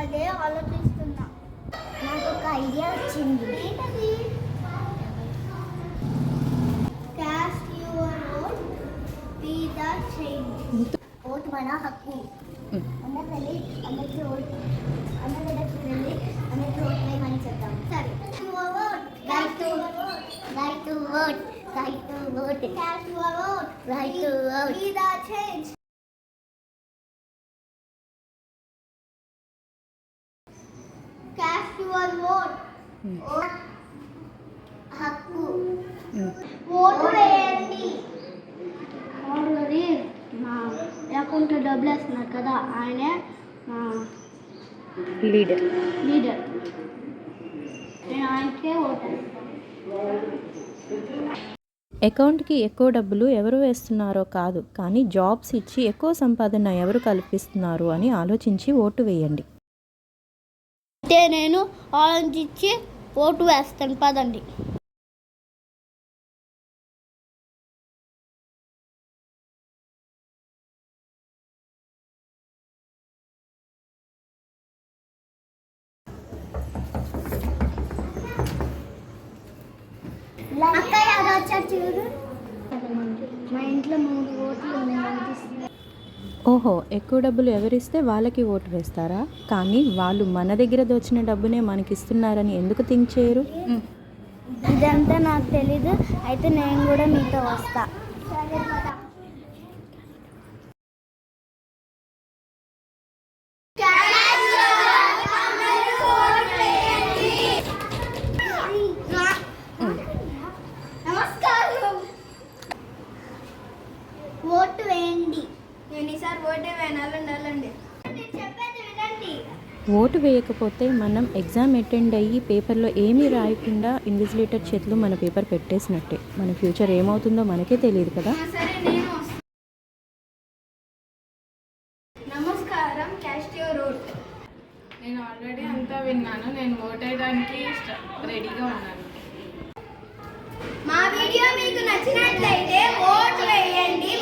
అదే ఆలోచిస్తున్నా. నాకు ఒక ఐడియా వచ్చింది. ఏంటది? Cast your vote, be the change. Vote మన హక్కు. అందరికి వెళ్ళి అందరికి ఓటు అందరికి వెళ్ళి అందరికి ఓట్ వేయమని చెప్తాం. సరే. Right to vote, right to vote, right to vote. Cast your vote, right to vote, be the change. Cast your vote. హక్కు. ఓటు వేయండి. ఆల్రెడీ మా అకౌంట్ డబ్బులు వేస్తున్నారు కదా, ఆయనే లీడర్. నేను ఆయనకే ఓటు. అకౌంట్కి ఎక్కువ డబ్బులు ఎవరు వేస్తున్నారో కాదు, కానీ జాబ్స్ ఇచ్చి ఎక్కువ సంపాదన ఎవరు కల్పిస్తున్నారు అని ఆలోచించి ఓటు వేయండి. అయితే నేను ఆలోచించి ఓటు వేస్తాను. పదండి. అక్కయ్య అది వచ్చారు చూడు. మా ఇంట్లో 3 ఓట్లు ఉన్నాయి. ఓహో, ఎక్కువ డబ్బులు ఎవరిస్తే వాళ్ళకి ఓటు వేస్తారా? కానీ వాళ్ళు మన దగ్గర దోచిన డబ్బునే మనకిస్తున్నారని ఎందుకు థింక్ చేయరు? ఇదంతా నాకు తెలీదు. అయితే నేను కూడా మీతో వస్తా. నమస్కారం. ఓటు వేయండి. నేను ఈసారి ఓటే వేయాలండి. నేను చెప్పేది వినండి. ఓటు వేయకపోతే మనం ఎగ్జామ్ అటెండ్ అయ్యి పేపర్లో ఏమీ రాయకుండా ఇన్విజిలేటర్ చేతిలో మన పేపర్ పెట్టేసినట్టే. మన ఫ్యూచర్ ఏమవుతుందో మనకే తెలియదు కదా. సరే, నేను నమస్కారం. Caste your vote. నేను ఆల్రెడీ అంతా విన్నాను. నేను ఓట్ వేయడానికి రెడీగా ఉన్నాను. మా వీడియో మీకు నచ్చినట్లయితే ఓటు వేయండి.